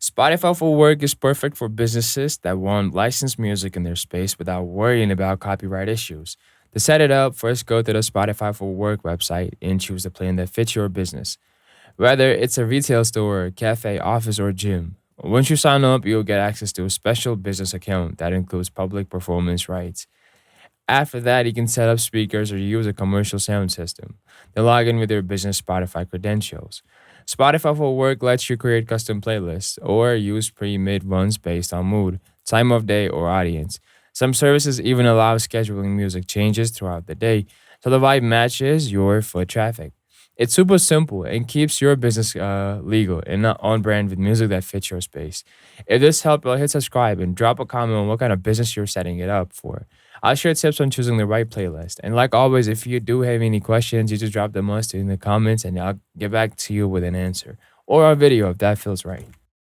Spotify for Work is perfect for businesses that want licensed music in their space without worrying about copyright issues. To set it up, first go to the Spotify for Work website and choose the plan that fits your business, whether it's a retail store, cafe, office, or gym. Once you sign up, you'll get access to a special business account that includes public performance rights. After that, you can set up speakers or use a commercial sound system. Then log in with your business Spotify credentials. Spotify for Work lets you create custom playlists or use pre-made ones based on mood, time of day, or audience. Some services even allow scheduling music changes throughout the day so the vibe matches your foot traffic. It's super simple and keeps your business legal and not on brand with music that fits your space. If this helped, well, hit subscribe and drop a comment on what kind of business you're setting it up for. I'll share tips on choosing the right playlist. And like always, if you do have any questions, you just drop them us in the comments and I'll get back to you with an answer or a video if that feels right.